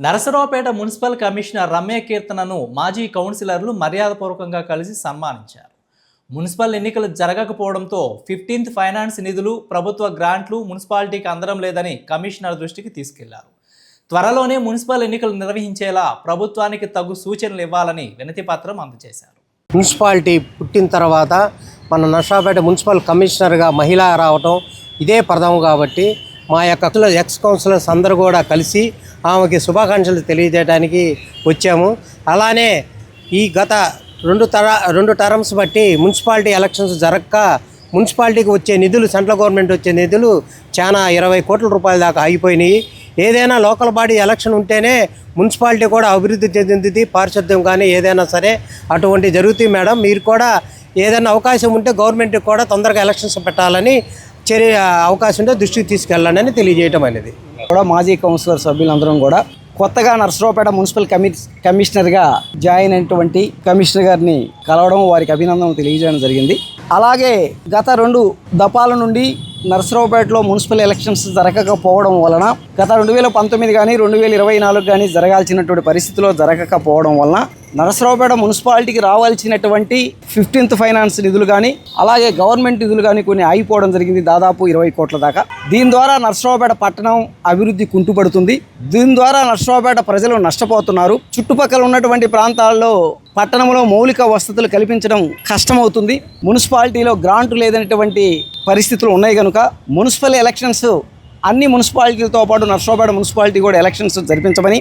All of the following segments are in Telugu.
నరసరావుపేట మున్సిపల్ కమిషనర్ రమ్య కీర్తనను మాజీ కౌన్సిలర్లు మర్యాదపూర్వకంగా కలిసి సన్మానించారు. మున్సిపల్ ఎన్నికలు జరగకపోవడంతో 15th ఫైనాన్స్ నిధులు, ప్రభుత్వ గ్రాంట్లు మున్సిపాలిటీకి అందడం లేదని కమిషనర్ దృష్టికి తీసుకెళ్లారు. త్వరలోనే మున్సిపల్ ఎన్నికలు నిర్వహించేలా ప్రభుత్వానికి తగు సూచనలు ఇవ్వాలని వినతి పత్రం అందజేశారు. మున్సిపాలిటీ పుట్టిన తర్వాత మన నరసరావుపేట మున్సిపల్ కమిషనర్గా మహిళ రావటం ఇదే ప్రథమం కాబట్టి మా యొక్క ఎక్స్ కౌన్సిలర్స్ అందరూ కూడా కలిసి ఆమెకి శుభాకాంక్షలు తెలియజేయడానికి వచ్చాము. అలానే ఈ గత రెండు టర్మ్స్ బట్టి మున్సిపాలిటీ ఎలక్షన్స్ జరగక మున్సిపాలిటీకి వచ్చే నిధులు, సెంట్రల్ గవర్నమెంట్ వచ్చే నిధులు చాలా 20 కోట్ల రూపాయల దాకా ఆగిపోయినాయి. ఏదైనా లోకల్ బాడీ ఎలక్షన్ ఉంటేనే మున్సిపాలిటీ కూడా అభివృద్ధి చెందింది, పారిశుద్ధ్యం కానీ ఏదైనా సరే అటువంటి జరుగుతాయి. మేడం, మీరు కూడా ఏదైనా అవకాశం ఉంటే గవర్నమెంట్కి కూడా తొందరగా ఎలక్షన్స్ పెట్టాలని అవకాశం ఉంటే దృష్టికి తీసుకెళ్ళండి అని తెలియజేయటం అనేది. కూడా మాజీ కౌన్సిలర్ సభ్యులందరం కూడా కొత్తగా నరసరావుపేట మున్సిపల్ కమిషనర్గా జాయిన్ అయినటువంటి కమిషనర్ గారిని కలవడం, వారికి అభినందనలు తెలియజేయడం జరిగింది. అలాగే గత 2 దఫాల నుండి నరసరావుపేటలో మున్సిపల్ ఎలక్షన్స్ జరగకపోవడం వలన గత 2019 కానీ 2024 కానీ జరగాల్సినటువంటి పరిస్థితిలో జరగకపోవడం వలన నరసరావుపేట మున్సిపాలిటీకి రావాల్సినటువంటి 15th ఫైనాన్స్ నిధులు కానీ అలాగే గవర్నమెంట్ నిధులు కానీ కొన్ని ఆగిపోవడం జరిగింది, దాదాపు 20 కోట్ల దాకా. దీని ద్వారా నరసరావుపేట పట్టణం అభివృద్ధి కుంటుపడుతుంది. దీని ద్వారా నరసరావుపేట ప్రజలు నష్టపోతున్నారు. చుట్టుపక్కల ఉన్నటువంటి ప్రాంతాల్లో పట్టణంలో మౌలిక వసతులు కల్పించడం కష్టమవుతుంది. మున్సిపాలిటీలో గ్రాంటు లేదనేటువంటి పరిస్థితులు ఉన్నాయి కనుక మున్సిపల్ ఎలక్షన్స్ అన్ని మున్సిపాలిటీలతో పాటు నరసరావుపేట మున్సిపాలిటీ కూడా ఎలక్షన్స్ జరిపించమని,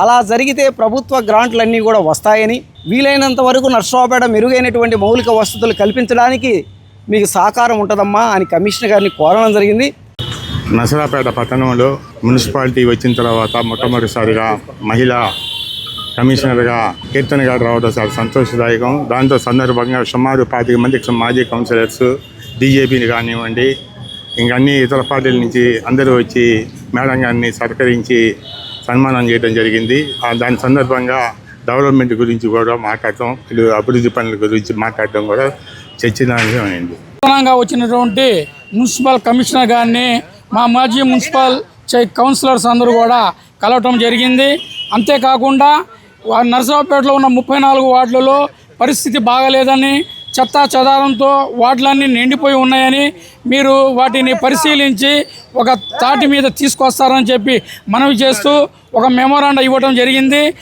అలా జరిగితే ప్రభుత్వ గ్రాంట్లన్నీ కూడా వస్తాయని, వీలైనంత వరకు నరసరావుపేట మెరుగైనటువంటి మౌలిక వసతులు కల్పించడానికి మీకు సహకారం ఉంటుందమ్మా అని కమిషనర్ గారిని కోరడం జరిగింది. నరసరావుపేట పట్టణంలో మున్సిపాలిటీ వచ్చిన తర్వాత మొట్టమొదటిసారిగా మహిళా కమిషనర్గా కీర్తన గారు రావడం చాలా సంతోషదాయకం. దాంతో సందర్భంగా సుమారు 25 మంది మాజీ కౌన్సిలర్స్, బీజేపీని కానివ్వండి, ఇంకా అన్ని ఇతర పార్టీల నుంచి అందరూ వచ్చి మేడం గారిని సత్కరించి సన్మానం చేయడం జరిగింది. దాని సందర్భంగా డెవలప్మెంట్ గురించి కూడా మాట్లాడటం, అభివృద్ధి పనుల గురించి మాట్లాడటం కూడా చర్చనీయాంశమైంది. నూతనంగా వచ్చినటువంటి మున్సిపల్ కమిషనర్ గారిని మా మాజీ మున్సిపల్ కౌన్సిలర్స్ అందరూ కూడా కలవటం జరిగింది. అంతేకాకుండా నరసరావుపేటలో ఉన్న 34 వార్డులలో పరిస్థితి బాగలేదని, చెత్తా చెదారంతో వార్డులన్నీ నిండిపోయి ఉన్నాయని, మీరు వాటిని పరిశీలించి ఒక తాటి మీద తీసుకొస్తారని చెప్పి మనవి చేస్తూ ఒక మెమోరాండం ఇవ్వడం జరిగింది.